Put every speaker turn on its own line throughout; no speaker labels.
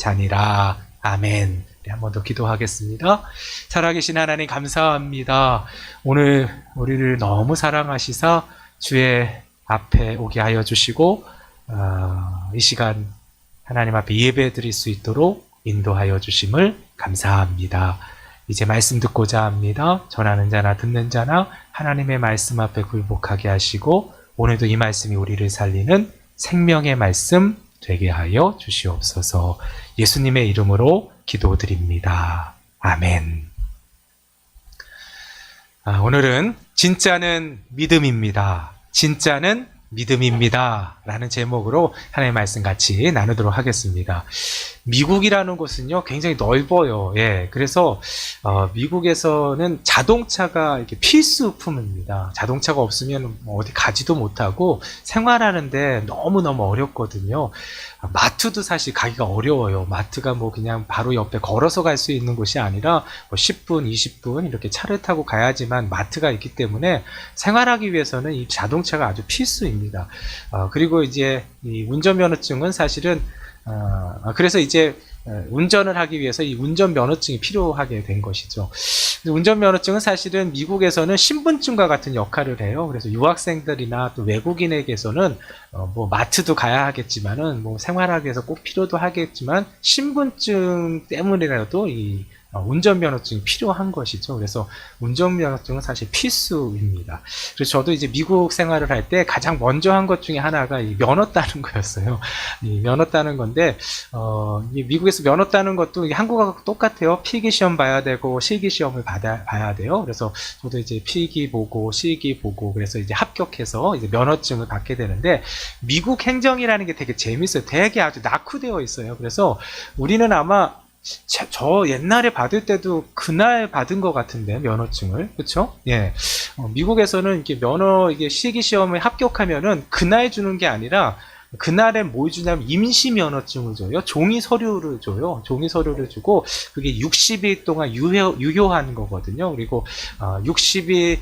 자니라. 아멘. 네, 한 번 더 기도하겠습니다. 살아계신 하나님 감사합니다. 오늘 우리를 너무 사랑하시사 주의 앞에 오게 하여 주시고 이 시간 하나님 앞에 예배 드릴 수 있도록 인도하여 주심을 감사합니다. 이제 말씀 듣고자 합니다. 전하는 자나 듣는 자나 하나님의 말씀 앞에 굴복하게 하시고 오늘도 이 말씀이 우리를 살리는 생명의 말씀 되게 하여 주시옵소서. 예수님의 이름으로 기도드립니다. 아멘. 오늘은 진짜는 믿음입니다. 진짜는 믿음입니다. 라는 제목으로 하나님의 말씀 같이 나누도록 하겠습니다. 미국이라는 곳은요, 굉장히 넓어요. 예. 그래서, 미국에서는 자동차가 이렇게 필수품입니다. 자동차가 없으면 어디 가지도 못하고 생활하는데 너무너무 어렵거든요. 마트도 사실 가기가 어려워요. 마트가 뭐 그냥 바로 옆에 걸어서 갈 수 있는 곳이 아니라 뭐 10분, 20분 이렇게 차를 타고 가야지만 마트가 있기 때문에 생활하기 위해서는 이 자동차가 아주 필수입니다. 그리고 이제 이 운전면허증은 사실은 그래서 이제 운전을 하기 위해서 이 운전면허증이 필요하게 된 것이죠. 운전면허증은 사실은 미국에서는 신분증과 같은 역할을 해요. 그래서 유학생들이나 또 외국인에게서는 뭐 마트도 가야 하겠지만은 뭐 생활하기 위해서 꼭 필요도 하겠지만 신분증 때문이라도 이 운전면허증이 필요한 것이죠. 그래서 운전면허증은 사실 필수입니다. 그래서 저도 이제 미국 생활을 할 때 가장 먼저 한 것 중에 하나가 이 면허 따는 거였어요. 이 면허 따는 건데, 이 미국에서 면허 따는 것도 한국하고 똑같아요. 필기시험 봐야 되고, 실기시험을 봐야 돼요. 그래서 저도 이제 필기 보고, 실기 보고, 그래서 이제 합격해서 이제 면허증을 받게 되는데, 미국 행정이라는 게 되게 재밌어요. 되게 아주 낙후되어 있어요. 그래서 우리는 아마 저 옛날에 받을 때도 그날 받은 것 같은데 면허증을 그렇죠? 예, 미국에서는 이게 이게 실기 시험에 합격하면은 그날 주는 게 아니라 그날에 뭘 주냐면 임시 면허증을 줘요. 종이 서류를 줘요. 종이 서류를 주고 그게 60일 동안 유효한 거거든요. 그리고 60일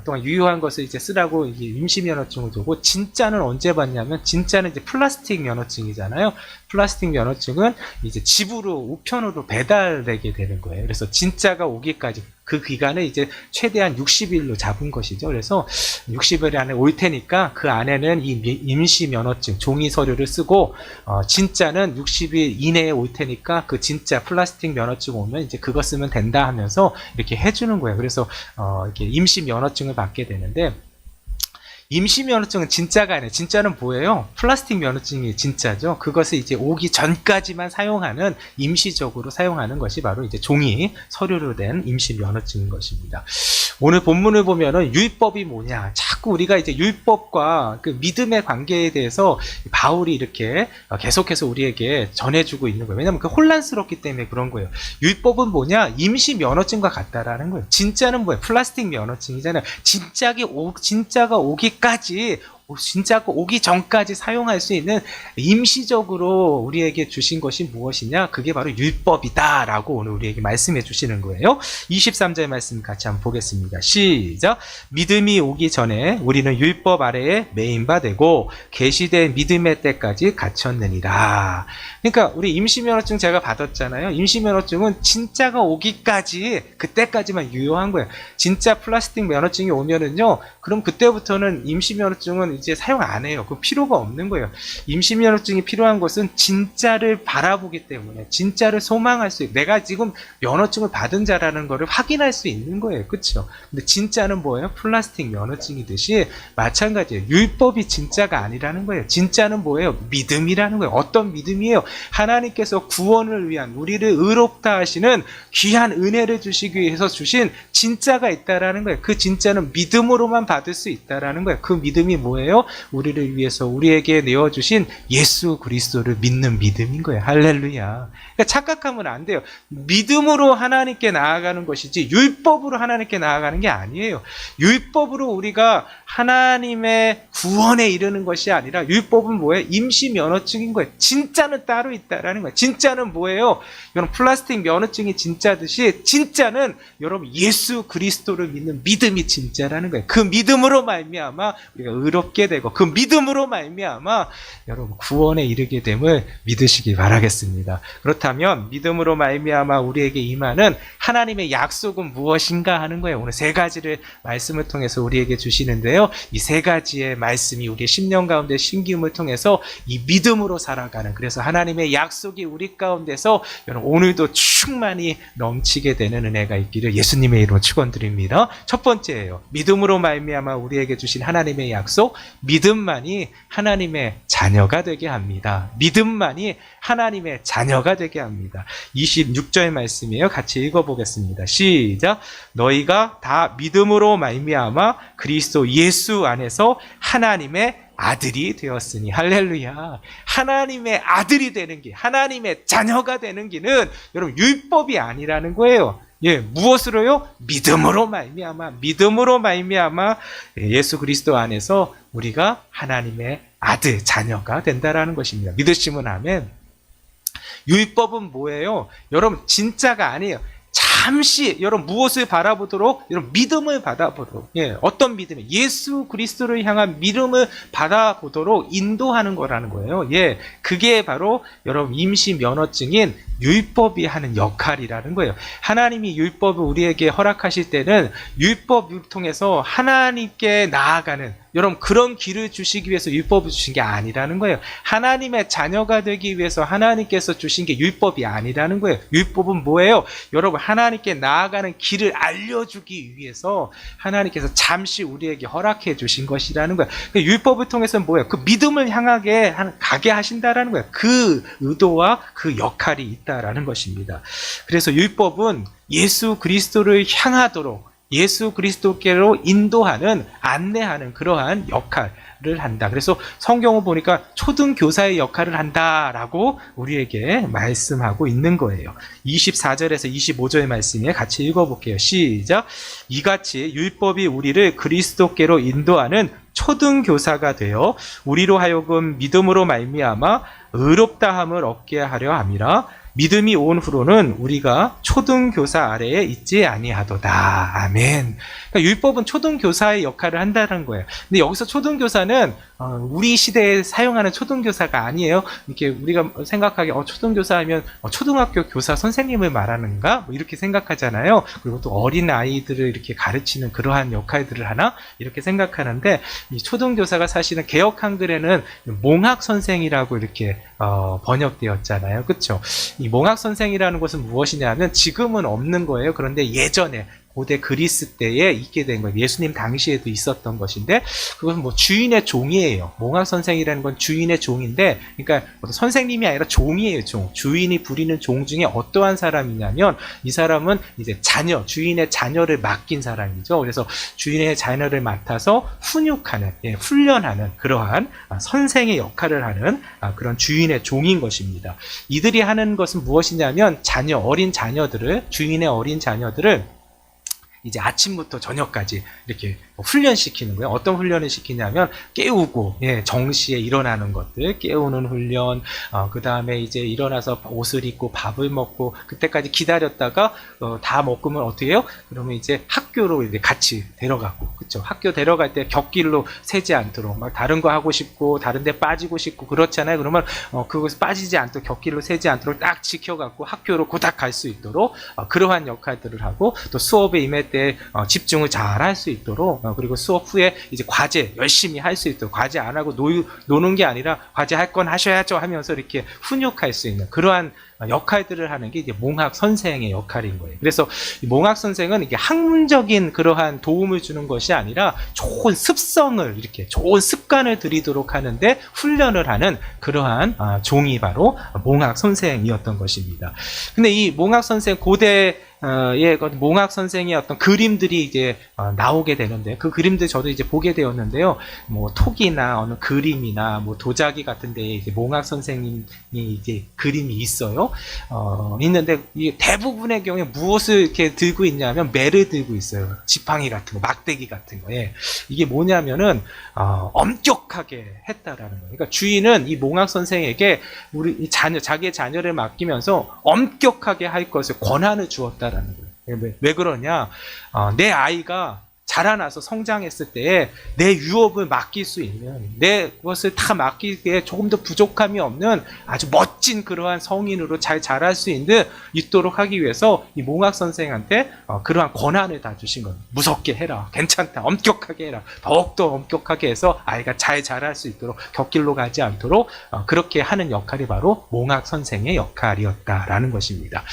동안 유효한 것을 이제 쓰라고 이게 임시 면허증을 주고 진짜는 언제 받냐면 진짜는 이제 플라스틱 면허증이잖아요. 플라스틱 면허증은 이제 집으로 우편으로 배달되게 되는 거예요. 그래서 진짜가 오기까지 그 기간을 이제 최대한 60일로 잡은 것이죠. 그래서 60일 안에 올 테니까 그 안에는 이 임시 면허증 종이 서류를 쓰고 진짜는 60일 이내에 올 테니까 그 진짜 플라스틱 면허증 오면 이제 그거 쓰면 된다 하면서 이렇게 해주는 거예요. 그래서 이렇게 임시 면허증을 받게 되는데 임시 면허증은 진짜가 아니에요. 진짜는 뭐예요? 플라스틱 면허증이 진짜죠. 그것을 이제 오기 전까지만 사용하는 임시적으로 사용하는 것이 바로 이제 종이 서류로 된 임시 면허증인 것입니다. 오늘 본문을 보면은 율법이 뭐냐? 자꾸 우리가 이제 율법과 그 믿음의 관계에 대해서 바울이 이렇게 계속해서 우리에게 전해주고 있는 거예요. 왜냐하면 그 혼란스럽기 때문에 그런 거예요. 율법은 뭐냐? 임시 면허증과 같다라는 거예요. 진짜는 뭐예요? 플라스틱 면허증이잖아요. 진짜가 오기까지 진짜가 오기 전까지 사용할 수 있는 임시적으로 우리에게 주신 것이 무엇이냐? 그게 바로 율법이다 라고 오늘 우리에게 말씀해 주시는 거예요. 23절 말씀 같이 한번 보겠습니다. 시작. 믿음이 오기 전에 우리는 율법 아래에 매인 바 되고 계시된 믿음의 때까지 갇혔느니라. 그러니까 우리 임시면허증 제가 받았잖아요. 임시면허증은 진짜가 오기까지 그때까지만 유효한 거예요. 진짜 플라스틱 면허증이 오면은요, 그럼 그때부터는 임시면허증은 이제 사용 안 해요. 그 필요가 없는 거예요. 임시면허증이 필요한 것은 진짜를 바라보기 때문에 진짜를 소망할 수 있고 내가 지금 면허증을 받은 자라는 것을 확인할 수 있는 거예요. 그렇죠? 근데 진짜는 뭐예요? 플라스틱 면허증이듯이 마찬가지예요. 율법이 진짜가 아니라는 거예요. 진짜는 뭐예요? 믿음이라는 거예요. 어떤 믿음이에요? 하나님께서 구원을 위한 우리를 의롭다 하시는 귀한 은혜를 주시기 위해서 주신 진짜가 있다라는 거예요. 그 진짜는 믿음으로만 받을 수 있다라는 거예요. 그 믿음이 뭐예요? 우리를 위해서 우리에게 내어주신 예수 그리스도를 믿는 믿음인 거예요. 할렐루야. 그러니까 착각하면 안 돼요. 믿음으로 하나님께 나아가는 것이지 율법으로 하나님께 나아가는 게 아니에요. 율법으로 우리가 하나님의 구원에 이르는 것이 아니라 율법은 뭐예요? 임시 면허증인 거예요. 진짜는 따로 있다라는 거예요. 진짜는 뭐예요? 여러분 플라스틱 면허증이 진짜듯이 진짜는 여러분 예수 그리스도를 믿는 믿음이 진짜라는 거예요. 그 믿음으로 말미암아 우리가 의롭다 얻게 되고 그 믿음으로 말미암아 여러분 구원에 이르게 됨을 믿으시기 바라겠습니다. 그렇다면 믿음으로 말미암아 우리에게 임하는 하나님의 약속은 무엇인가 하는 거예요. 오늘 세 가지를 말씀을 통해서 우리에게 주시는데요. 이 세 가지의 말씀이 우리의 심령 가운데 심기움을 통해서 이 믿음으로 살아가는, 그래서 하나님의 약속이 우리 가운데서 여러분 오늘도 충만히 넘치게 되는 은혜가 있기를 예수님의 이름으로 축원드립니다. 첫 번째예요. 믿음으로 말미암아 우리에게 주신 하나님의 약속, 믿음만이 하나님의 자녀가 되게 합니다. 믿음만이 하나님의 자녀가 되게 합니다. 26절 말씀이에요. 같이 읽어보겠습니다. 시작. 너희가 다 믿음으로 말미암아 그리스도 예수 안에서 하나님의 아들이 되었으니. 할렐루야. 하나님의 아들이 되는 길, 하나님의 자녀가 되는 길은 여러분 율법이 아니라는 거예요. 예, 무엇으로요? 믿음으로 말미암아, 믿음으로 말미암아 예수 그리스도 안에서 우리가 하나님의 아들, 자녀가 된다라는 것입니다. 믿으시면 아멘. 율법은 뭐예요? 여러분 진짜가 아니에요. 잠시 여러분 무엇을 바라보도록, 여러분 믿음을 받아보도록, 예, 어떤 믿음이 예수 그리스도를 향한 믿음을 받아보도록 인도하는 거라는 거예요. 예, 그게 바로 여러분 임시 면허증인 율법이 하는 역할이라는 거예요. 하나님이 율법을 우리에게 허락하실 때는 율법을 통해서 하나님께 나아가는, 여러분 그런 길을 주시기 위해서 율법을 주신 게 아니라는 거예요. 하나님의 자녀가 되기 위해서 하나님께서 주신 게 율법이 아니라는 거예요. 율법은 뭐예요? 여러분 하나님께 나아가는 길을 알려주기 위해서 하나님께서 잠시 우리에게 허락해 주신 것이라는 거예요. 율법을 통해서는 뭐예요? 그 믿음을 향하게 가게 하신다라는 거예요. 그 의도와 그 역할이 있다라는 것입니다. 그래서 율법은 예수 그리스도를 향하도록, 예수 그리스도께로 인도하는, 안내하는 그러한 역할을 한다. 그래서 성경을 보니까 초등교사의 역할을 한다라고 우리에게 말씀하고 있는 거예요. 24절에서 25절의 말씀에 같이 읽어볼게요. 시작. 이같이 율법이 우리를 그리스도께로 인도하는 초등교사가 되어 우리로 하여금 믿음으로 말미암아 의롭다함을 얻게 하려 함이라. 믿음이 온 후로는 우리가 초등교사 아래에 있지 아니하도다. 아멘. 그러니까 율법은 초등교사의 역할을 한다는 거예요. 근데 여기서 초등교사는 우리 시대에 사용하는 초등교사가 아니에요. 이렇게 우리가 생각하기에 초등교사 하면 초등학교 교사 선생님을 말하는가? 뭐 이렇게 생각하잖아요. 그리고 또 어린 아이들을 이렇게 가르치는 그러한 역할들을 하나? 이렇게 생각하는데, 이 초등교사가 사실은 개역 한글에는 몽학 선생이라고 이렇게 번역되었잖아요. 그렇죠? 이 몽학 선생이라는 것은 무엇이냐면 지금은 없는 거예요. 그런데 예전에 고대 그리스 때에 있게 된 거예요. 예수님 당시에도 있었던 것인데, 그것은 뭐 주인의 종이에요. 몽학 선생이라는 건 주인의 종인데, 그러니까 선생님이 아니라 종이에요. 종. 주인이 부리는 종 중에 어떠한 사람이냐면, 이 사람은 이제 자녀, 주인의 자녀를 맡긴 사람이죠. 그래서 주인의 자녀를 맡아서 훈육하는, 훈련하는 그러한 선생의 역할을 하는 그런 주인의 종인 것입니다. 이들이 하는 것은 무엇이냐면, 자녀, 어린 자녀들을, 주인의 어린 자녀들을 이제 아침부터 저녁까지 이렇게 훈련시키는 거예요. 어떤 훈련을 시키냐면 깨우고, 정시에 일어나는 것들 깨우는 훈련, 그 다음에 이제 일어나서 옷을 입고 밥을 먹고 그때까지 기다렸다가 다 먹으면 어떻게 해요? 그러면 이제 학교로 이제 같이 데려가고, 그렇죠? 학교 데려갈 때 곁길로 새지 않도록, 막 다른 거 하고 싶고 다른 데 빠지고 싶고 그렇잖아요. 그러면 그것을 빠지지 않도록, 곁길로 새지 않도록 딱 지켜갖고 학교로 고닥 갈 수 있도록 그러한 역할들을 하고, 또 수업에 임할 때 집중을 잘 할 수 있도록, 그리고 수업 후에 이제 과제 열심히 할 수 있도록, 과제 안 하고 노는 게 아니라 과제 할 건 하셔야죠 하면서 이렇게 훈육할 수 있는 그러한 역할들을 하는 게 이제 몽학 선생의 역할인 거예요. 그래서 이 몽학 선생은 이게 학문적인 그러한 도움을 주는 것이 아니라 좋은 습성을, 이렇게 좋은 습관을 들이도록 하는데 훈련을 하는 그러한 종이 바로 몽학 선생이었던 것입니다. 근데 이 몽학 선생, 고대 몽학 선생의 어떤 그림들이 이제 나오게 되는데, 그 그림들 저도 이제 보게 되었는데요. 뭐 톡이나 어느 그림이나 뭐 도자기 같은 데에 이제 몽학 선생님이 이제 그림이 있어요. 있는데 이 대부분의 경우에 무엇을 이렇게 들고 있냐면 매를 들고 있어요. 지팡이 같은 거, 막대기 같은 거. 이게 뭐냐면은 엄격하게 했다라는 거예요. 그러니까 주인은 이 몽학 선생에게 자기의 자녀를 맡기면서 엄격하게 할 것을 권한을 주었다라는 거예요. 왜 그러냐? 내 아이가 자라나서 성장했을 때 내 유업을 맡길 수 있는, 내 것을 다 맡기기에 조금 더 부족함이 없는 아주 멋진 그러한 성인으로 잘 자랄 수 있도록 하기 위해서 이 몽학 선생한테 그러한 권한을 다 주신 거예요. 무섭게 해라, 괜찮다, 엄격하게 해라, 더욱더 엄격하게 해서 아이가 잘 자랄 수 있도록, 격길로 가지 않도록 그렇게 하는 역할이 바로 몽학 선생의 역할이었다라는 것입니다.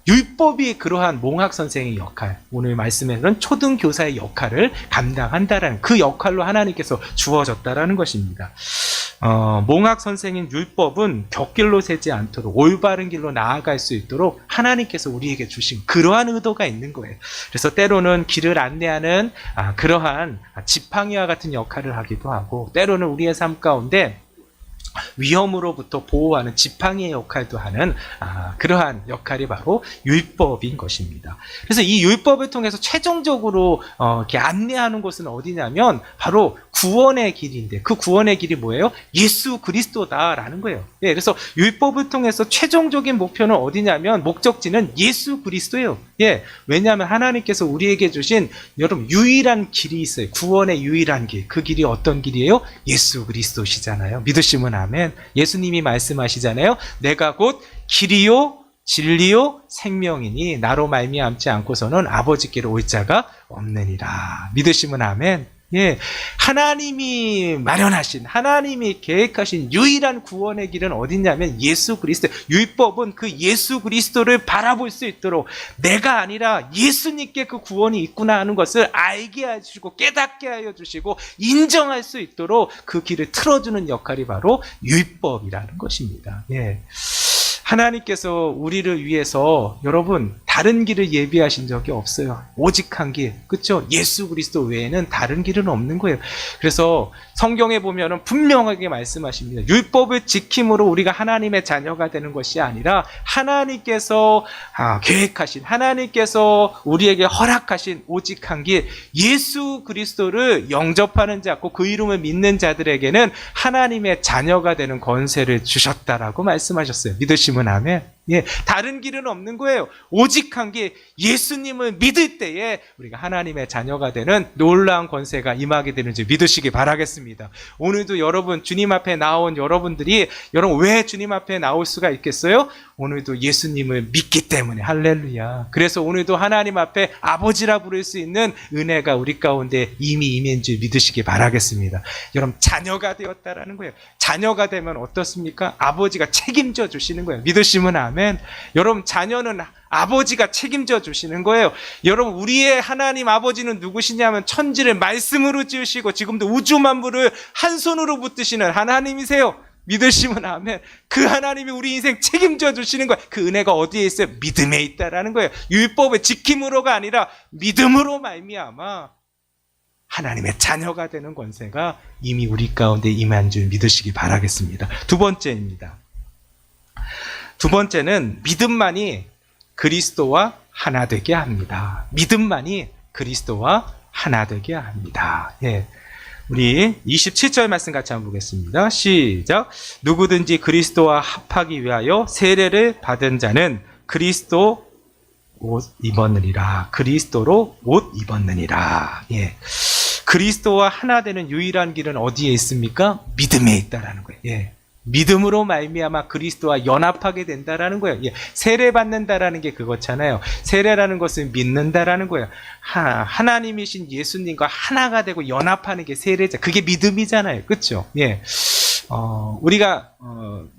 율법이 그러한 몽학 선생의 역할, 오늘 말씀에서는 초등교사의 역할을 감당한다라는 그 역할로 하나님께서 주어졌다라는 것입니다. 몽학 선생인 율법은 격길로 세지 않도록 올바른 길로 나아갈 수 있도록 하나님께서 우리에게 주신 그러한 의도가 있는 거예요. 그래서 때로는 길을 안내하는 그러한 지팡이와 같은 역할을 하기도 하고, 때로는 우리의 삶 가운데 위험으로부터 보호하는 지팡이의 역할도 하는 그러한 역할이 바로 율법인 것입니다. 그래서 이 율법을 통해서 최종적으로 이렇게 안내하는 곳은 어디냐면 바로 구원의 길인데, 그 구원의 길이 뭐예요? 예수 그리스도다라는 거예요. 예, 그래서 율법을 통해서 최종적인 목표는 어디냐면, 목적지는 예수 그리스도예요. 예, 왜냐하면 하나님께서 우리에게 주신 여러분 유일한 길이 있어요. 구원의 유일한 길. 그 길이 어떤 길이에요? 예수 그리스도시잖아요. 믿으시면 아멘. 예수님이 말씀하시잖아요. 내가 곧 길이요 진리요 생명이니 나로 말미암지 않고서는 아버지께로 올 자가 없느니라. 믿으시면 아멘. 예, 하나님이 마련하신, 하나님이 계획하신 유일한 구원의 길은 어디냐면 예수 그리스도. 율법은 그 예수 그리스도를 바라볼 수 있도록, 내가 아니라 예수님께 그 구원이 있구나 하는 것을 알게 해주시고 깨닫게 하여 주시고 인정할 수 있도록 그 길을 틀어주는 역할이 바로 율법이라는 것입니다. 예. 하나님께서 우리를 위해서 여러분 다른 길을 예비하신 적이 없어요. 오직 한 길, 그렇죠? 예수 그리스도 외에는 다른 길은 없는 거예요. 그래서 성경에 보면은 분명하게 말씀하십니다. 율법을 지킴으로 우리가 하나님의 자녀가 되는 것이 아니라 하나님께서 계획하신, 하나님께서 우리에게 허락하신 오직 한 길, 예수 그리스도를 영접하는 자고 그 이름을 믿는 자들에게는 하나님의 자녀가 되는 권세를 주셨다라고 말씀하셨어요. 믿으시면 아멘. 예, 다른 길은 없는 거예요. 오직 한 길, 예수님을 믿을 때에 우리가 하나님의 자녀가 되는 놀라운 권세가 임하게 되는 줄 믿으시기 바라겠습니다. 오늘도 여러분 주님 앞에 나온 여러분들이, 여러분 왜 주님 앞에 나올 수가 있겠어요? 오늘도 예수님을 믿기 때문에. 할렐루야. 그래서 오늘도 하나님 앞에 아버지라 부를 수 있는 은혜가 우리 가운데 이미 임한 줄 믿으시기 바라겠습니다. 여러분 자녀가 되었다라는 거예요. 자녀가 되면 어떻습니까? 아버지가 책임져 주시는 거예요. 믿으시면 아멘. 여러분 자녀는 아버지가 책임져 주시는 거예요. 여러분 우리의 하나님 아버지는 누구시냐면 천지를 말씀으로 지으시고 지금도 우주 만물을 한 손으로 붙드시는 하나님이세요. 믿으시면 아멘. 그 하나님이 우리 인생 책임져 주시는 거예요. 그 은혜가 어디에 있어요? 믿음에 있다라는 거예요. 율법의 지킴으로가 아니라 믿음으로 말미암아 하나님의 자녀가 되는 권세가 이미 우리 가운데 임한 줄 믿으시기 바라겠습니다. 두 번째입니다. 두 번째는 믿음만이 그리스도와 하나 되게 합니다. 믿음만이 그리스도와 하나 되게 합니다. 예. 우리 27절 말씀 같이 한번 보겠습니다. 시작. 누구든지 그리스도와 합하기 위하여 세례를 받은 자는 그리스도 옷 입었느니라. 그리스도로 옷 입었느니라. 예. 그리스도와 하나 되는 유일한 길은 어디에 있습니까? 믿음에 있다라는 거예요. 예. 믿음으로 말미암아 그리스도와 연합하게 된다라는 거예요. 예, 세례 받는다라는 게 그거잖아요. 세례라는 것은 믿는다라는 거예요. 하나님이신 예수님과 하나가 되고 연합하는 게 세례자. 그게 믿음이잖아요. 그렇죠? 예. 우리가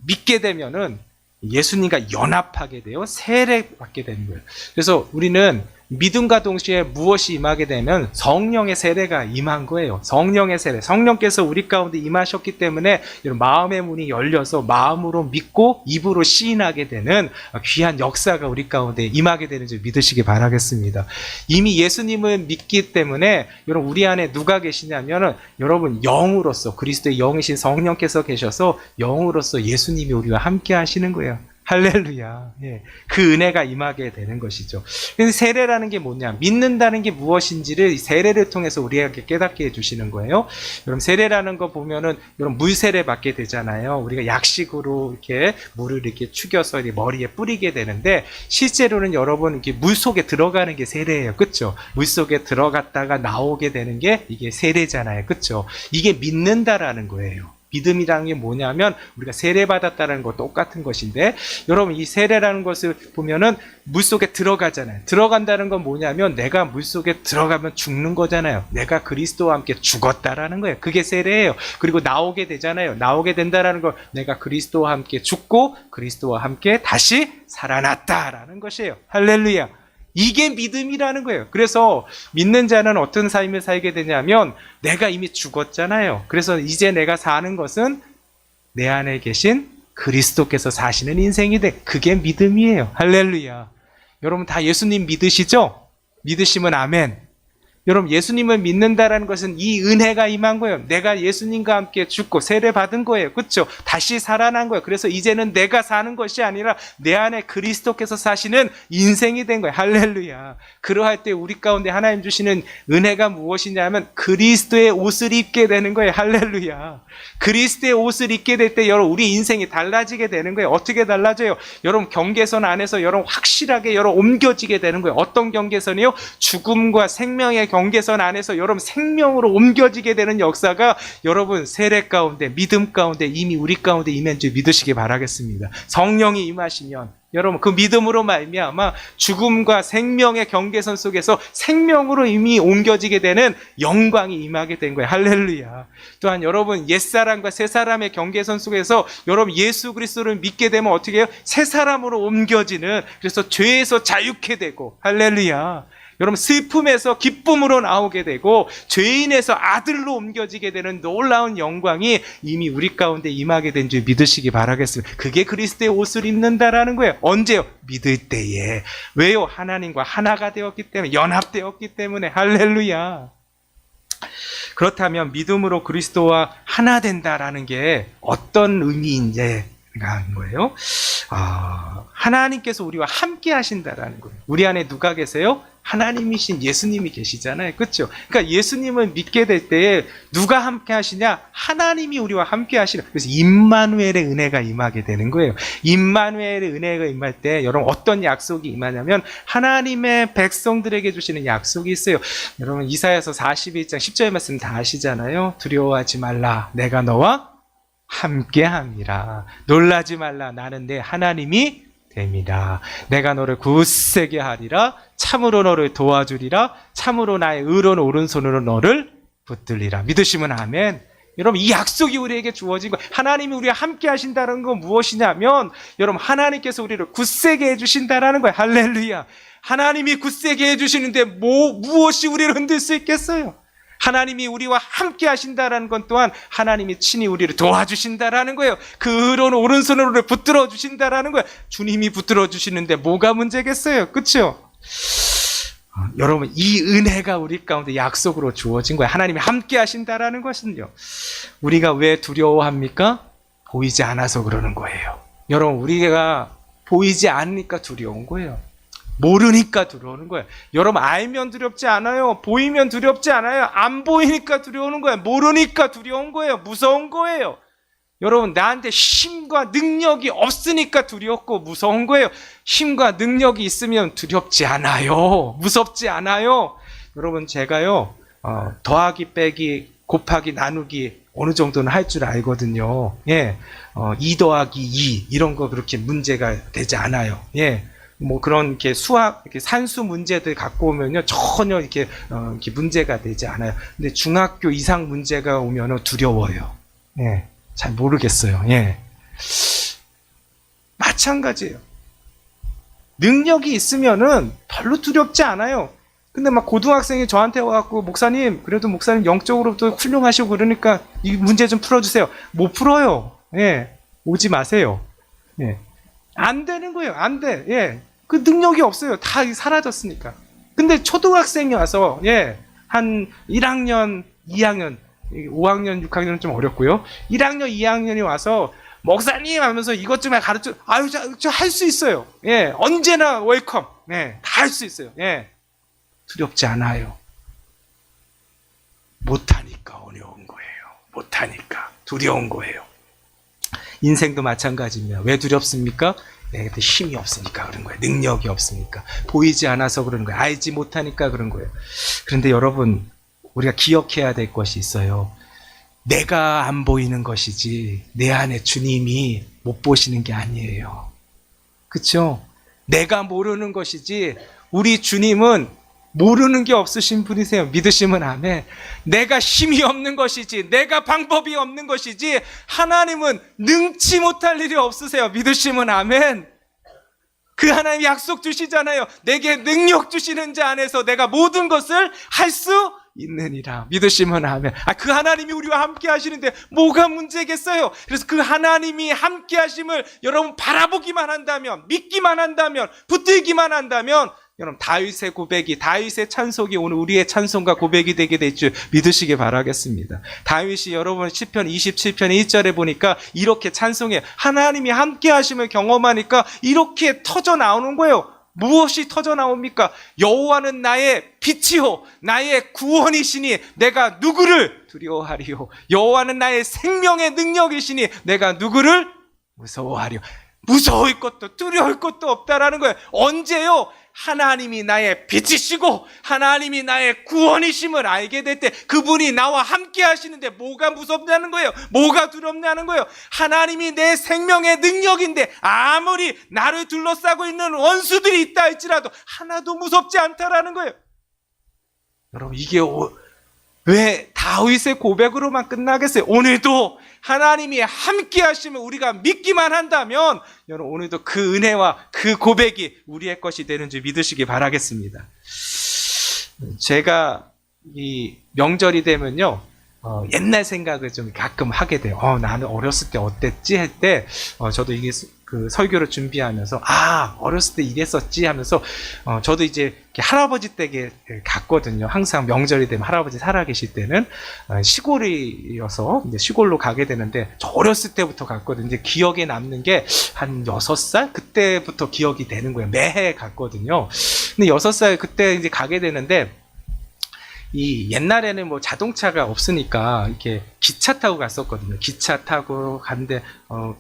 믿게 되면은 예수님과 연합하게 되어 세례 받게 되는 거예요. 그래서 우리는 믿음과 동시에 무엇이 임하게 되면 성령의 세례가 임한 거예요. 성령의 세례. 성령께서 우리 가운데 임하셨기 때문에 마음의 문이 열려서 마음으로 믿고 입으로 시인하게 되는 귀한 역사가 우리 가운데 임하게 되는 줄 믿으시기 바라겠습니다. 이미 예수님을 믿기 때문에 여러분 우리 안에 누가 계시냐면 여러분 영으로서 그리스도의 영이신 성령께서 계셔서 영으로서 예수님이 우리와 함께 하시는 거예요. 할렐루야. 예. 그 은혜가 임하게 되는 것이죠. 그래서 세례라는 게 뭐냐? 믿는다는 게 무엇인지를 세례를 통해서 우리에게 깨닫게 해주시는 거예요. 여러분, 세례라는 거 보면은, 여러분, 물 세례 받게 되잖아요. 우리가 약식으로 이렇게 물을 이렇게 축여서 머리에 뿌리게 되는데, 실제로는 여러분, 이렇게 물 속에 들어가는 게 세례예요. 그쵸? 물 속에 들어갔다가 나오게 되는 게 이게 세례잖아요. 그쵸? 이게 믿는다라는 거예요. 믿음이라는 게 뭐냐면 우리가 세례받았다는 거 똑같은 것인데, 여러분 이 세례라는 것을 보면은 물속에 들어가잖아요. 들어간다는 건 뭐냐면 내가 물속에 들어가면 죽는 거잖아요. 내가 그리스도와 함께 죽었다라는 거예요. 그게 세례예요. 그리고 나오게 되잖아요. 나오게 된다라는 건 내가 그리스도와 함께 죽고 그리스도와 함께 다시 살아났다라는 것이에요. 할렐루야. 이게 믿음이라는 거예요. 그래서 믿는 자는 어떤 삶을 살게 되냐면 내가 이미 죽었잖아요. 그래서 이제 내가 사는 것은 내 안에 계신 그리스도께서 사시는 인생이 돼. 그게 믿음이에요. 할렐루야. 여러분 다 예수님 믿으시죠? 믿으시면 아멘. 여러분 예수님을 믿는다라는 것은 이 은혜가 임한 거예요. 내가 예수님과 함께 죽고 세례 받은 거예요. 그렇죠? 다시 살아난 거예요. 그래서 이제는 내가 사는 것이 아니라 내 안에 그리스도께서 사시는 인생이 된 거예요. 할렐루야. 그러할 때 우리 가운데 하나님 주시는 은혜가 무엇이냐면 그리스도의 옷을 입게 되는 거예요. 할렐루야. 그리스도의 옷을 입게 될 때 여러분 우리 인생이 달라지게 되는 거예요. 어떻게 달라져요? 여러분 경계선 안에서 여러분 확실하게 여러분 옮겨지게 되는 거예요. 어떤 경계선이요? 죽음과 생명의 경계선 안에서 여러분 생명으로 옮겨지게 되는 역사가 여러분 세례 가운데 믿음 가운데 이미 우리 가운데 임한 줄 믿으시기 바라겠습니다. 성령이 임하시면 여러분 그 믿음으로 말미암아 죽음과 생명의 경계선 속에서 생명으로 이미 옮겨지게 되는 영광이 임하게 된 거예요. 할렐루야. 또한 여러분 옛사람과 새사람의 경계선 속에서 여러분 예수 그리스도를 믿게 되면 어떻게 해요? 새사람으로 옮겨지는, 그래서 죄에서 자유케 되고, 할렐루야. 여러분 슬픔에서 기쁨으로 나오게 되고 죄인에서 아들로 옮겨지게 되는 놀라운 영광이 이미 우리 가운데 임하게 된 줄 믿으시기 바라겠습니다. 그게 그리스도의 옷을 입는다라는 거예요. 언제요? 믿을 때에. 왜요? 하나님과 하나가 되었기 때문에, 연합되었기 때문에. 할렐루야. 그렇다면 믿음으로 그리스도와 하나 된다라는 게 어떤 의미인지 하는 거예요. 하나님께서 우리와 함께 하신다라는 거예요. 우리 안에 누가 계세요? 하나님이신 예수님이 계시잖아요. 그렇죠? 그러니까 예수님을 믿게 될 때에 누가 함께 하시냐? 하나님이 우리와 함께 하시는. 그래서 임마누엘의 은혜가 임하게 되는 거예요. 임마누엘의 은혜가 임할 때 여러분 어떤 약속이 임하냐면 하나님의 백성들에게 주시는 약속이 있어요. 여러분 이사야서 41장 10절 말씀 다 아시잖아요. 두려워하지 말라. 내가 너와 함께함이라. 놀라지 말라. 나는 내 하나님이 됨이라. 내가 너를 굳세게 하리라. 참으로 너를 도와주리라. 참으로 나의 의로운 오른손으로 너를 붙들리라. 믿으시면 아멘. 여러분 이 약속이 우리에게 주어진 거예요. 하나님이 우리와 함께 하신다는 건 무엇이냐면 여러분 하나님께서 우리를 굳세게 해주신다는 거예요. 할렐루야. 하나님이 굳세게 해주시는데 무엇이 우리를 흔들 수 있겠어요? 하나님이 우리와 함께 하신다라는 건 또한 하나님이 친히 우리를 도와주신다라는 거예요. 그 의로운 오른손으로 우리를 붙들어 주신다라는 거예요. 주님이 붙들어 주시는데 뭐가 문제겠어요? 그렇죠? 여러분 이 은혜가 우리 가운데 약속으로 주어진 거예요. 하나님이 함께 하신다라는 것은요. 우리가 왜 두려워합니까? 보이지 않아서 그러는 거예요. 여러분 우리가 보이지 않으니까 두려운 거예요. 모르니까 두려우는 거예요. 여러분 알면 두렵지 않아요. 보이면 두렵지 않아요. 안 보이니까 두려우는 거예요. 모르니까 두려운 거예요. 무서운 거예요. 여러분 나한테 힘과 능력이 없으니까 두렵고 무서운 거예요. 힘과 능력이 있으면 두렵지 않아요. 무섭지 않아요. 여러분 제가요 더하기 빼기 곱하기 나누기 어느 정도는 할 줄 알거든요. 2 더하기 2 이런 거 그렇게 문제가 되지 않아요. 뭐 그런 이렇게 수학, 이렇게 산수 문제들 갖고 오면요 전혀 이렇게 문제가 되지 않아요. 근데 중학교 이상 문제가 오면은 두려워요. 잘 모르겠어요. 마찬가지예요. 능력이 있으면은 별로 두렵지 않아요. 근데 막 고등학생이 저한테 와갖고 목사님, 그래도 목사님 영적으로도 훌륭하시고 그러니까 이 문제 좀 풀어주세요. 못 풀어요. 오지 마세요. 안 되는 거예요. 안 돼. 그 능력이 없어요. 다 사라졌으니까. 근데 초등학생이 와서 한 1학년, 2학년, 5학년, 6학년은 좀 어렵고요. 1학년, 2학년이 와서 목사님 하면서 이것 좀 가르쳐. 아유, 저 할 수 있어요. 예, 언제나 웰컴. 예, 다 할 수 있어요. 예, 두렵지 않아요. 못하니까 어려운 거예요. 못하니까 두려운 거예요. 인생도 마찬가지입니다. 왜 두렵습니까? 내한테 힘이 없으니까 그런 거예요. 능력이 없으니까. 보이지 않아서 그런 거예요. 알지 못하니까 그런 거예요. 그런데 여러분, 우리가 기억해야 될 것이 있어요. 내가 안 보이는 것이지 내 안에 주님이 못 보시는 게 아니에요. 그렇죠? 내가 모르는 것이지 우리 주님은 모르는 게 없으신 분이세요. 믿으시면 아멘. 내가 힘이 없는 것이지, 내가 방법이 없는 것이지, 하나님은 능치 못할 일이 없으세요. 믿으시면 아멘. 그 하나님 약속 주시잖아요. 내게 능력 주시는 자 안에서 내가 모든 것을 할 수 있느니라. 믿으시면 아멘. 그 하나님이 우리와 함께 하시는데 뭐가 문제겠어요? 그래서 그 하나님이 함께 하심을 여러분 바라보기만 한다면, 믿기만 한다면, 붙들기만 한다면, 여러분 다윗의 고백이, 다윗의 찬송이 오늘 우리의 찬송과 고백이 되게 될 줄 믿으시기 바라겠습니다. 다윗이 여러분 시편 27편 1절에 보니까 이렇게 찬송해. 하나님이 함께 하심을 경험하니까 이렇게 터져 나오는 거예요. 무엇이 터져 나옵니까? 여호와는 나의 빛이요 나의 구원이시니 내가 누구를 두려워하리요. 여호와는 나의 생명의 능력이시니 내가 누구를 무서워하리요. 무서울 것도 두려울 것도 없다라는 거예요. 언제요? 하나님이 나의 빛이시고 하나님이 나의 구원이심을 알게 될 때, 그분이 나와 함께 하시는데 뭐가 무섭냐는 거예요. 뭐가 두렵냐는 거예요. 하나님이 내 생명의 능력인데 아무리 나를 둘러싸고 있는 원수들이 있다 할지라도 하나도 무섭지 않다라는 거예요. 여러분, 이게 왜 다윗의 고백으로만 끝나겠어요? 오늘도 하나님이 함께 하시면 우리가 믿기만 한다면 여러분 오늘도 그 은혜와 그 고백이 우리의 것이 되는 줄 믿으시기 바라겠습니다. 제가 이 명절이 되면요 옛날 생각을 좀 가끔 하게 돼요. 나는 어렸을 때 어땠지 할 때 저도 이게 그 설교를 준비하면서 어렸을 때 이랬었지 하면서 저도 이제 할아버지 댁에 갔거든요. 항상 명절이 되면 할아버지 살아계실 때는 시골이어서 이제 시골로 가게 되는데 저 어렸을 때부터 갔거든요. 이제 기억에 남는 게 한 6살 그때부터 기억이 되는 거예요. 매해 갔거든요. 근데 6살 그때 이제 가게 되는데 이 옛날에는 뭐 자동차가 없으니까 이렇게 기차 타고 갔었거든요. 기차 타고 갔는데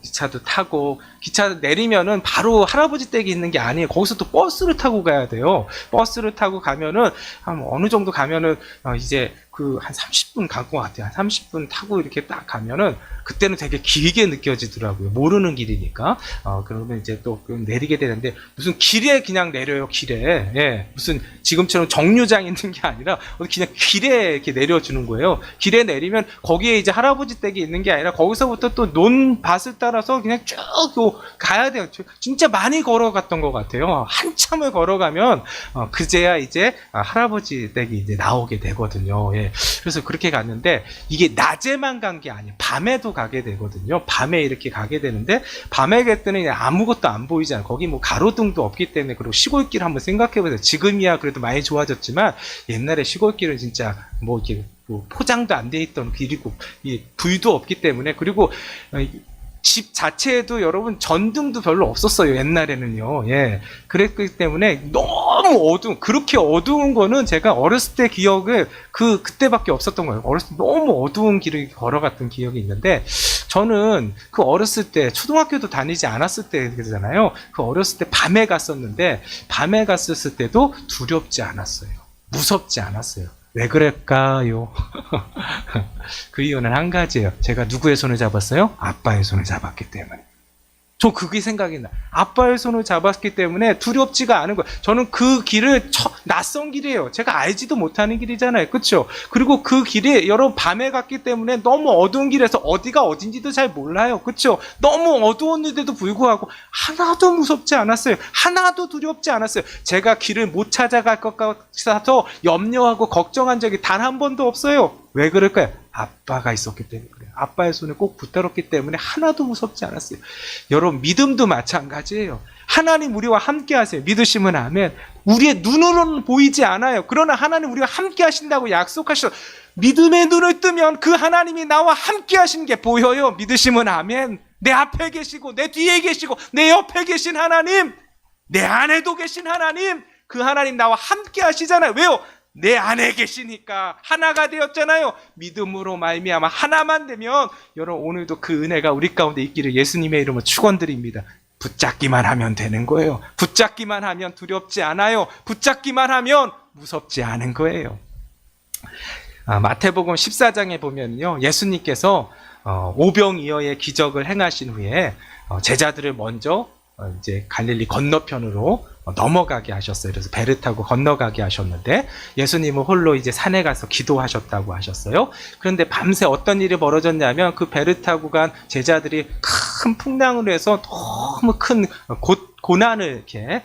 기차도 타고 기차 내리면은 바로 할아버지 댁이 있는 게 아니에요. 거기서 또 버스를 타고 가야 돼요. 버스를 타고 가면은 한 어느 정도 가면은 이제 그 한 30분 간 것 같아요. 한 30분 타고 이렇게 딱 가면은 그때는 되게 길게 느껴지더라고요. 모르는 길이니까. 그러면 이제 또 내리게 되는데 무슨 길에 그냥 내려요. 길에. 예. 무슨 지금처럼 정류장 있는 게 아니라 그냥 길에 이렇게 내려주는 거예요. 길에 내리면 거기에 이제 할아버지 댁이 있는 게 아니라 거기서부터 또 논밭을 따라서 그냥 쭉 가야 돼요. 진짜 많이 걸어갔던 것 같아요. 한참을 걸어가면 그제야 이제 할아버지 댁이 이제 나오게 되거든요. 예. 그래서 그렇게 갔는데 이게 낮에만 간 게 아니에요. 밤에도 가게 되거든요. 밤에 이렇게 가게 되는데 밤에 갔더니 아무것도 안 보이잖아요. 거기 뭐 가로등도 없기 때문에. 그리고 시골길 한번 생각해보세요. 지금이야 그래도 많이 좋아졌지만 옛날에 시골길은 진짜 뭐 이렇게 뭐 포장도 안 돼 있던 길이고 이 불도 없기 때문에. 그리고 집 자체에도 여러분 전등도 별로 없었어요. 옛날에는요. 예. 그랬기 때문에 너무 그렇게 어두운 거는 제가 어렸을 때 기억을 그때밖에 없었던 거예요. 어렸을 때 너무 어두운 길을 걸어갔던 기억이 있는데, 저는 그 어렸을 때 초등학교도 다니지 않았을 때잖아요. 그 어렸을 때 밤에 갔었는데 밤에 갔었을 때도 두렵지 않았어요. 무섭지 않았어요. 왜 그럴까요? 그 이유는 한 가지예요. 제가 누구의 손을 잡았어요? 아빠의 손을 잡았기 때문에. 저 그게 생각이 나. 아빠의 손을 잡았기 때문에 두렵지가 않은 거예요. 저는 그 길을 낯선 길이에요. 제가 알지도 못하는 길이잖아요. 그렇죠? 그리고 그 길이 여러분 밤에 갔기 때문에 너무 어두운 길에서 어디가 어딘지도 잘 몰라요. 그렇죠? 너무 어두웠는데도 불구하고 하나도 무섭지 않았어요. 하나도 두렵지 않았어요. 제가 길을 못 찾아갈 것 같아서 염려하고 걱정한 적이 단 한 번도 없어요. 왜 그럴까요? 아빠가 있었기 때문에 그래요. 아빠의 손을 꼭 붙들었기 때문에 하나도 무섭지 않았어요. 여러분 믿음도 마찬가지예요. 하나님 우리와 함께 하세요. 믿으시면 아멘. 우리의 눈으로는 보이지 않아요. 그러나 하나님 우리와 함께 하신다고 약속하셔서 믿음의 눈을 뜨면 그 하나님이 나와 함께 하시는 게 보여요. 믿으시면 아멘. 내 앞에 계시고 내 뒤에 계시고 내 옆에 계신 하나님, 내 안에도 계신 하나님, 그 하나님 나와 함께 하시잖아요. 왜요? 내 안에 계시니까 하나가 되었잖아요. 믿음으로 말미암아 하나만 되면, 여러분 오늘도 그 은혜가 우리 가운데 있기를 예수님의 이름으로 축원드립니다. 붙잡기만 하면 되는 거예요. 붙잡기만 하면 두렵지 않아요. 붙잡기만 하면 무섭지 않은 거예요. 마태복음 14장에 보면요, 예수님께서 오병이어의 기적을 행하신 후에 제자들을 먼저 이제 갈릴리 건너편으로 넘어가게 하셨어요. 그래서 배를 타고 건너가게 하셨는데, 예수님은 홀로 이제 산에 가서 기도하셨다고 하셨어요. 그런데 밤새 어떤 일이 벌어졌냐면, 그 배를 타고 간 제자들이 큰 풍랑으로 해서 너무 큰 고난을 이렇게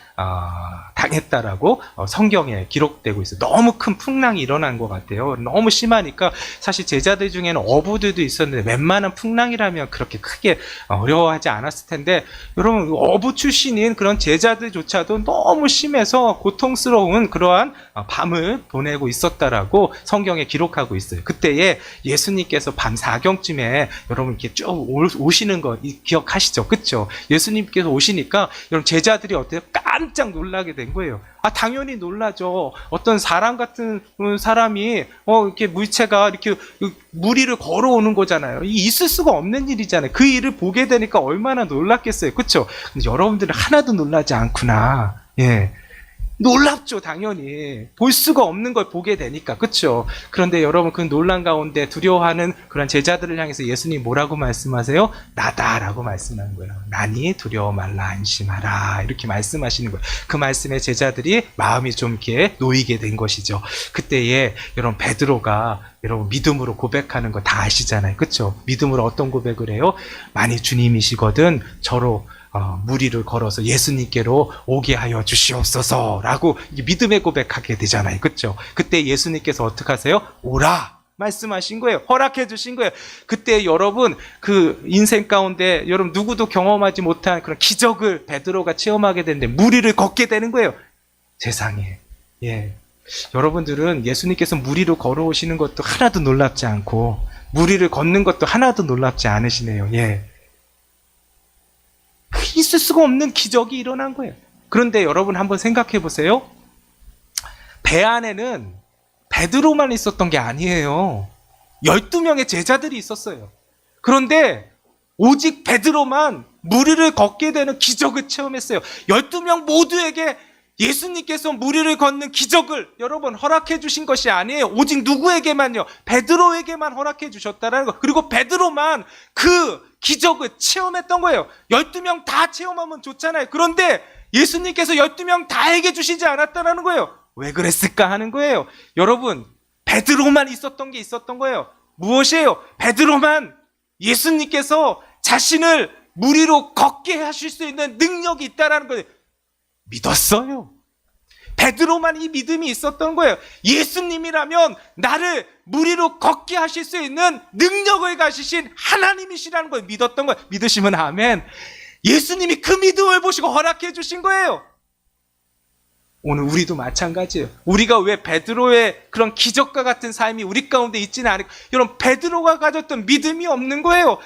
당했다라고 성경에 기록되고 있어요. 너무 큰 풍랑이 일어난 것 같아요. 너무 심하니까 사실 제자들 중에는 어부들도 있었는데 웬만한 풍랑이라면 그렇게 크게 어려워하지 않았을 텐데, 여러분 어부 출신인 그런 제자들조차도 너무 심해서 고통스러운 그러한 밤을 보내고 있었다라고 성경에 기록하고 있어요. 그때에 예수님께서 밤 4경쯤에 여러분 이렇게 쭉 오시는 거 기억하시죠? 그렇죠? 예수님께서 오시니까 여러분 제자들이 어때요? 깜짝 놀라게 된 거예요. 당연히 놀라죠. 어떤 사람 같은 사람이 이렇게 물체가 이렇게 물 위를 걸어오는 거잖아요. 있을 수가 없는 일이잖아요. 그 일을 보게 되니까 얼마나 놀랐겠어요. 그렇죠? 근데 여러분들은 하나도 놀라지 않구나. 예. 놀랍죠, 당연히. 볼 수가 없는 걸 보게 되니까, 그렇죠? 그런데 여러분 그 논란 가운데 두려워하는 그런 제자들을 향해서 예수님 뭐라고 말씀하세요? 나다라고 말씀하는 거예요. 나니 두려워 말라 안심하라, 이렇게 말씀하시는 거예요. 그 말씀에 제자들이 마음이 좀 이렇게 놓이게 된 것이죠. 그때에 여러분 베드로가 여러분 믿음으로 고백하는 거 다 아시잖아요, 그렇죠? 믿음으로 어떤 고백을 해요? 만일 주님이시거든 저로 물 위를 걸어서 예수님께로 오게 하여 주시옵소서라고 믿음의 고백하게 되잖아요, 그렇죠? 그때 예수님께서 어떻게 하세요? 오라 말씀하신 거예요. 허락해 주신 거예요. 그때 여러분 그 인생 가운데 여러분 누구도 경험하지 못한 그런 기적을 베드로가 체험하게 되는데 물 위를 걷게 되는 거예요. 세상에. 예. 여러분들은 예수님께서 물 위로 걸어오시는 것도 하나도 놀랍지 않고 물 위를 걷는 것도 하나도 놀랍지 않으시네요. 예. 있을 수가 없는 기적이 일어난 거예요. 그런데 여러분 한번 생각해 보세요. 배 안에는 베드로만 있었던 게 아니에요. 12명의 제자들이 있었어요. 그런데 오직 베드로만 물 위를 걷게 되는 기적을 체험했어요. 12명 모두에게 예수님께서 물 위를 걷는 기적을 여러분 허락해 주신 것이 아니에요. 오직 누구에게만요? 베드로에게만 허락해 주셨다는 거. 그리고 베드로만 그 기적을 체험했던 거예요. 12명 다 체험하면 좋잖아요. 그런데 예수님께서 12명 다에게 주시지 않았다는 거예요. 왜 그랬을까 하는 거예요. 여러분 베드로만 있었던 게 있었던 거예요. 무엇이에요? 베드로만 예수님께서 자신을 물 위로 걷게 하실 수 있는 능력이 있다는 거예요. 믿었어요. 베드로만 이 믿음이 있었던 거예요. 예수님이라면 나를 물 위로 걷게 하실 수 있는 능력을 가지신 하나님이시라는 걸 믿었던 거예요. 믿으시면 아멘. 예수님이 그 믿음을 보시고 허락해 주신 거예요. 오늘 우리도 마찬가지예요. 우리가 왜 베드로의 그런 기적과 같은 삶이 우리 가운데 있지는 않을까? 여러분 베드로가 가졌던 믿음이 없는 거예요.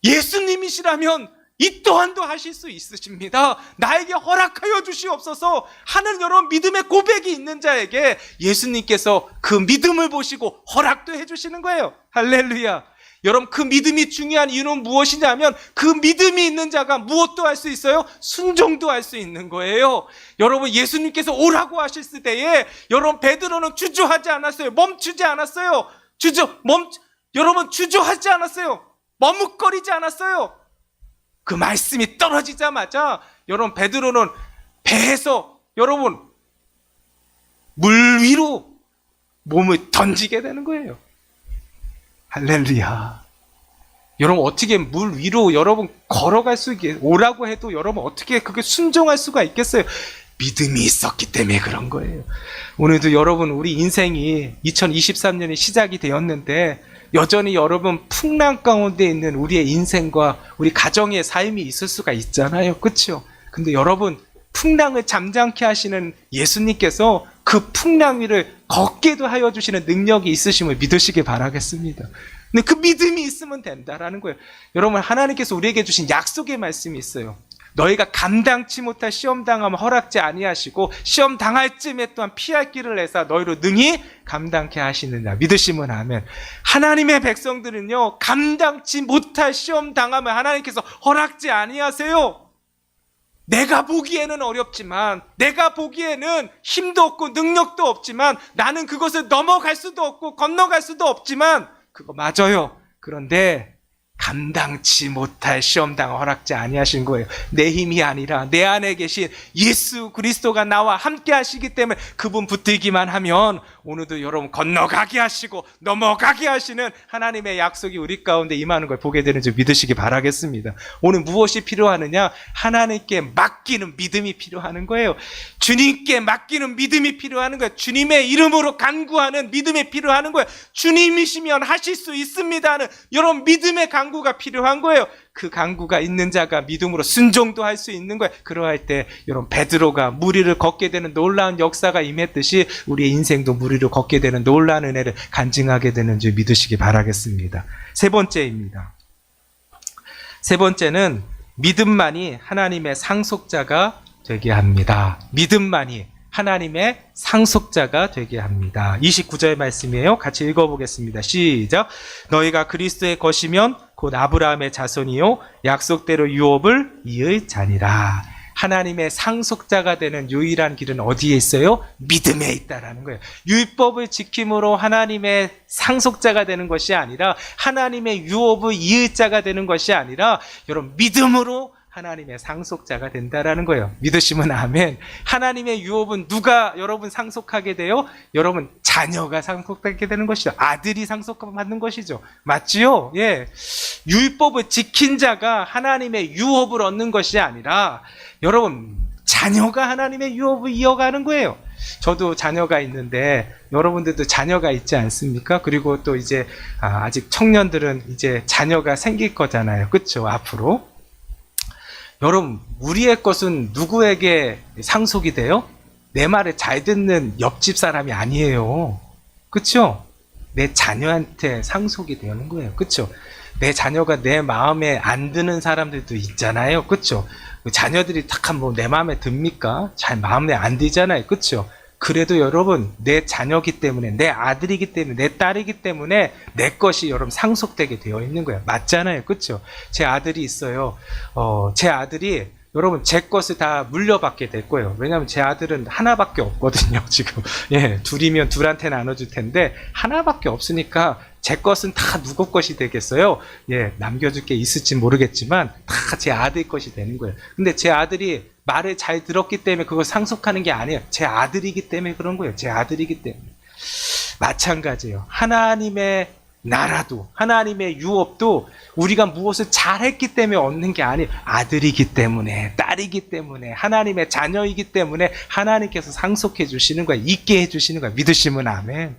예수님이시라면 이 또한도 하실 수 있으십니다. 나에게 허락하여 주시옵소서 하는 여러분 믿음의 고백이 있는 자에게 예수님께서 그 믿음을 보시고 허락도 해주시는 거예요. 할렐루야. 여러분 그 믿음이 중요한 이유는 무엇이냐면 그 믿음이 있는 자가 무엇도 할 수 있어요? 순종도 할 수 있는 거예요. 여러분 예수님께서 오라고 하실 때에 여러분 베드로는 주저하지 않았어요. 멈추지 않았어요. 여러분 주저하지 않았어요. 머뭇거리지 않았어요. 그 말씀이 떨어지자마자 여러분 베드로는 배에서 여러분 물 위로 몸을 던지게 되는 거예요. 할렐루야. 여러분 어떻게 물 위로 여러분 걸어갈 수 있게 오라고 해도 여러분 어떻게 그게 순종할 수가 있겠어요? 믿음이 있었기 때문에 그런 거예요. 오늘도 여러분 우리 인생이 2023년이 시작이 되었는데 여전히 여러분 풍랑 가운데 있는 우리의 인생과 우리 가정의 삶이 있을 수가 있잖아요. 그렇죠? 근데 여러분 풍랑을 잠잠케 하시는 예수님께서 그 풍랑 위를 걷게도 하여 주시는 능력이 있으심을 믿으시길 바라겠습니다. 근데 그 믿음이 있으면 된다라는 거예요. 여러분, 하나님께서 우리에게 주신 약속의 말씀이 있어요. 너희가 감당치 못할 시험 당하면 허락지 아니하시고 시험 당할 쯤에 또한 피할 길을 내사 너희로 능히 감당케 하시느냐. 믿으시면 아멘. 하나님의 백성들은요, 감당치 못할 시험 당하면 하나님께서 허락지 아니하세요. 내가 보기에는 어렵지만, 내가 보기에는 힘도 없고 능력도 없지만, 나는 그것을 넘어갈 수도 없고 건너갈 수도 없지만, 그거 맞아요. 그런데 감당치 못할 시험당 허락지 아니하신 거예요. 내 힘이 아니라 내 안에 계신 예수 그리스도가 나와 함께 하시기 때문에 그분 붙들기만 하면 오늘도 여러분 건너가게 하시고 넘어가게 하시는 하나님의 약속이 우리 가운데 임하는 걸 보게 되는 줄 믿으시기 바라겠습니다. 오늘 무엇이 필요하느냐? 하나님께 맡기는 믿음이 필요한 거예요. 주님께 맡기는 믿음이 필요한 거예요. 주님의 이름으로 간구하는 믿음이 필요한 거예요. 주님이시면 하실 수 있습니다 하는 여러분 믿음의 간구가 필요한 거예요. 그 간구가 있는 자가 믿음으로 순종도 할 수 있는 거예요. 그러할 때 여러분 베드로가 물 위를 걷게 되는 놀라운 역사가 임했듯이 우리의 인생도 물 위를 걷게 되는 놀라운 은혜를 간증하게 되는 줄 믿으시기 바라겠습니다. 세 번째입니다. 세 번째는 믿음만이 하나님의 상속자가 되게 합니다. 믿음만이 하나님의 상속자가 되게 합니다. 29절 말씀이에요. 같이 읽어보겠습니다. 시작. 너희가 그리스도의 것이면 곧 아브라함의 자손이요 약속대로 유업을 이을 자니라. 하나님의 상속자가 되는 유일한 길은 어디에 있어요? 믿음에 있다라는 거예요. 율법을 지킴으로 하나님의 상속자가 되는 것이 아니라, 하나님의 유업을 이을 자가 되는 것이 아니라, 여러분 믿음으로 하나님의 상속자가 된다라는 거예요. 믿으시면 아멘. 하나님의 유업은 누가 여러분 상속하게 돼요? 여러분 자녀가 상속하게 되는 것이죠. 아들이 상속받는 것이죠. 맞지요? 예. 율법을 지킨 자가 하나님의 유업을 얻는 것이 아니라 여러분 자녀가 하나님의 유업을 이어가는 거예요. 저도 자녀가 있는데 여러분들도 자녀가 있지 않습니까? 그리고 또 이제 아직 청년들은 이제 자녀가 생길 거잖아요. 그렇죠? 앞으로. 여러분, 우리의 것은 누구에게 상속이 돼요? 내 말을 잘 듣는 옆집 사람이 아니에요. 그쵸? 내 자녀한테 상속이 되는 거예요. 그쵸? 내 자녀가 내 마음에 안 드는 사람들도 있잖아요. 그쵸? 자녀들이 딱 한번 내 마음에 듭니까? 잘 마음에 안 들잖아요. 그쵸? 그래도 여러분 내 자녀이기 때문에, 내 아들이기 때문에, 내 딸이기 때문에 내 것이 여러분 상속되게 되어 있는 거예요. 맞잖아요. 그렇죠? 제 아들이 있어요. 제 아들이 여러분 제 것을 다 물려받게 될 거예요. 왜냐하면 제 아들은 하나밖에 없거든요. 지금 예, 둘이면 둘한테 나눠줄 텐데 하나밖에 없으니까 제 것은 다 누구 것이 되겠어요? 예, 남겨줄 게 있을지 모르겠지만 다 제 아들 것이 되는 거예요. 근데 제 아들이 말을 잘 들었기 때문에 그걸 상속하는 게 아니에요. 제 아들이기 때문에 그런 거예요. 제 아들이기 때문에. 마찬가지예요. 하나님의 나라도, 하나님의 유업도 우리가 무엇을 잘했기 때문에 얻는 게 아니에요. 아들이기 때문에, 딸이기 때문에, 하나님의 자녀이기 때문에 하나님께서 상속해 주시는 거예요. 있게 해 주시는 거예요. 믿으시면 아멘.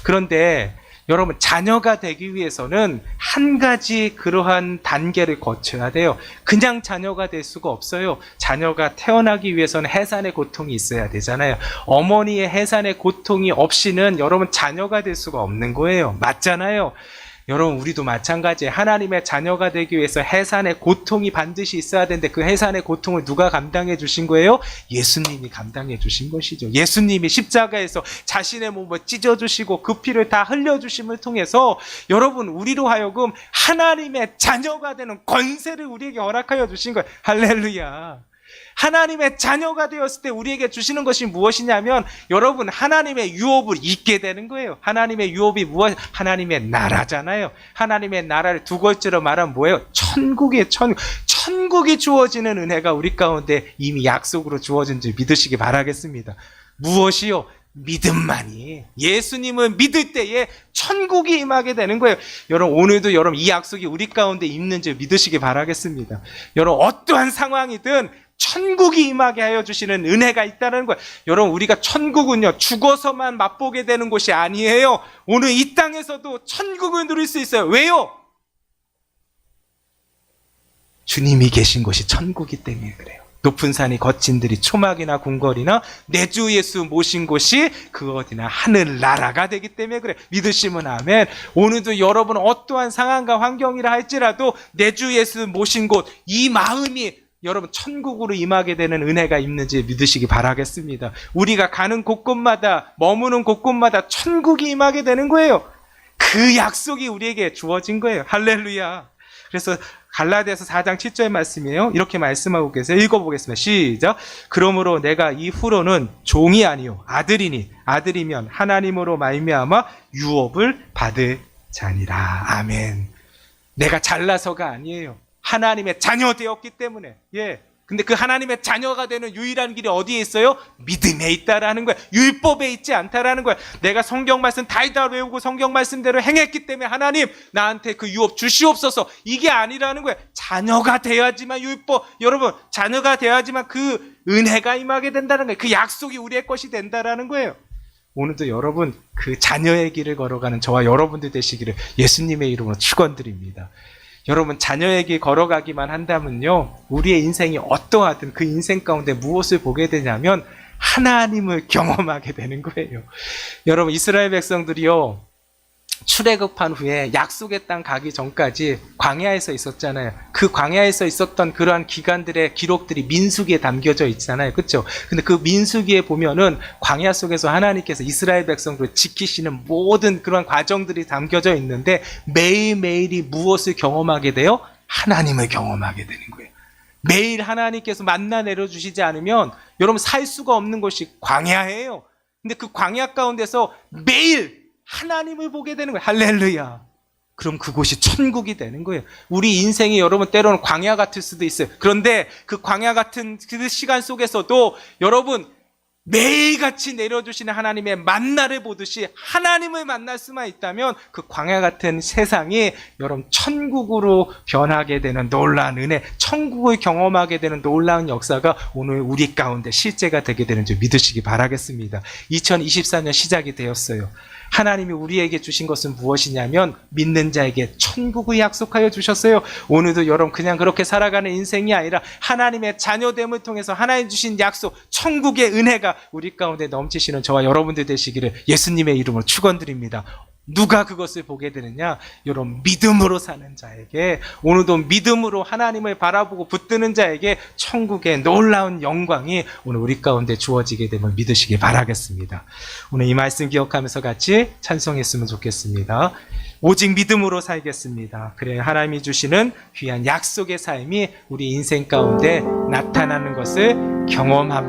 그런데 여러분 자녀가 되기 위해서는 한 가지 그러한 단계를 거쳐야 돼요. 그냥 자녀가 될 수가 없어요. 자녀가 태어나기 위해서는 해산의 고통이 있어야 되잖아요. 어머니의 해산의 고통이 없이는 여러분 자녀가 될 수가 없는 거예요. 맞잖아요. 여러분 우리도 마찬가지예요. 하나님의 자녀가 되기 위해서 해산의 고통이 반드시 있어야 되는데 그 해산의 고통을 누가 감당해 주신 거예요? 예수님이 감당해 주신 것이죠. 예수님이 십자가에서 자신의 몸을 찢어주시고 그 피를 다 흘려주심을 통해서 여러분 우리로 하여금 하나님의 자녀가 되는 권세를 우리에게 허락하여 주신 거예요. 할렐루야. 하나님의 자녀가 되었을 때 우리에게 주시는 것이 무엇이냐면 여러분 하나님의 유업을 잊게 되는 거예요. 하나님의 유업이 무엇? 하나님의 나라잖아요. 하나님의 나라를 두 글자로 말하면 뭐예요? 천국이 주어지는 은혜가 우리 가운데 이미 약속으로 주어진 줄 믿으시기 바라겠습니다. 무엇이요? 믿음만이. 예수님을 믿을 때에 천국이 임하게 되는 거예요. 여러분 오늘도 여러분 이 약속이 우리 가운데 있는 줄 믿으시기 바라겠습니다. 여러분 어떠한 상황이든 천국이 임하게 하여 주시는 은혜가 있다는 거예요. 여러분 우리가 천국은요 죽어서만 맛보게 되는 곳이 아니에요. 오늘 이 땅에서도 천국을 누릴 수 있어요. 왜요? 주님이 계신 곳이 천국이기 때문에 그래요. 높은 산이 거친 들이 초막이나 궁궐이나 내 주 예수 모신 곳이 그 어디나 하늘나라가 되기 때문에 그래. 믿으시면 아멘. 오늘도 여러분 어떠한 상황과 환경이라 할지라도 내 주 예수 모신 곳, 이 마음이 여러분 천국으로 임하게 되는 은혜가 있는지 믿으시기 바라겠습니다. 우리가 가는 곳곳마다, 머무는 곳곳마다 천국이 임하게 되는 거예요. 그 약속이 우리에게 주어진 거예요. 할렐루야. 그래서 갈라디아서 4장 7절 말씀이에요. 이렇게 말씀하고 계세요. 읽어보겠습니다. 시작. 그러므로 내가 이후로는 종이 아니요 아들이니 아들이면 하나님으로 말미암아 유업을 받을 자니라. 아멘. 내가 잘나서가 아니에요. 하나님의 자녀 되었기 때문에. 예. 근데 그 하나님의 자녀가 되는 유일한 길이 어디에 있어요? 믿음에 있다라는 거야. 율법에 있지 않다라는 거야. 내가 성경 말씀 다 외우고 성경 말씀대로 행했기 때문에 하나님 나한테 그 유업 주시옵소서. 이게 아니라는 거야. 자녀가 되어야지만 율법, 여러분 자녀가 되어야지만 그 은혜가 임하게 된다는 거예요. 그 약속이 우리의 것이 된다라는 거예요. 오늘도 여러분 그 자녀의 길을 걸어가는 저와 여러분들 되시기를 예수님의 이름으로 축원드립니다. 여러분 자녀의 길 걸어가기만 한다면요, 우리의 인생이 어떠하든 그 인생 가운데 무엇을 보게 되냐면 하나님을 경험하게 되는 거예요. 여러분 이스라엘 백성들이요, 출애굽한 후에 약속의 땅 가기 전까지 광야에서 있었잖아요. 그 광야에서 있었던 그러한 기간들의 기록들이 민수기에 담겨져 있잖아요. 그렇죠? 근데 그 민수기에 보면은 광야 속에서 하나님께서 이스라엘 백성들을 지키시는 모든 그런 과정들이 담겨져 있는데 매일매일이 무엇을 경험하게 돼요? 하나님을 경험하게 되는 거예요. 매일 하나님께서 만나 내려주시지 않으면 여러분 살 수가 없는 것이 광야예요. 근데 그 광야 가운데서 매일 하나님을 보게 되는 거예요. 할렐루야. 그럼 그곳이 천국이 되는 거예요. 우리 인생이 여러분 때로는 광야 같을 수도 있어요. 그런데 그 광야 같은 그 시간 속에서도 여러분 매일같이 내려주시는 하나님의 만나를 보듯이 하나님을 만날 수만 있다면 그 광야 같은 세상이 여러분 천국으로 변하게 되는 놀라운 은혜, 천국을 경험하게 되는 놀라운 역사가 오늘 우리 가운데 실제가 되게 되는 줄 믿으시기 바라겠습니다. 2024년 시작이 되었어요. 하나님이 우리에게 주신 것은 무엇이냐면 믿는 자에게 천국을 약속하여 주셨어요. 오늘도 여러분 그냥 그렇게 살아가는 인생이 아니라 하나님의 자녀됨을 통해서 하나님 주신 약속, 천국의 은혜가 우리 가운데 넘치시는 저와 여러분들 되시기를 예수님의 이름으로 축원드립니다. 누가 그것을 보게 되느냐? 여러분 믿음으로 사는 자에게, 오늘도 믿음으로 하나님을 바라보고 붙드는 자에게 천국의 놀라운 영광이 오늘 우리 가운데 주어지게 됨을 믿으시기 바라겠습니다. 오늘 이 말씀 기억하면서 같이 찬송했으면 좋겠습니다. 오직 믿음으로 살겠습니다. 그래 하나님이 주시는 귀한 약속의 삶이 우리 인생 가운데 나타나는 것을 경험합니다.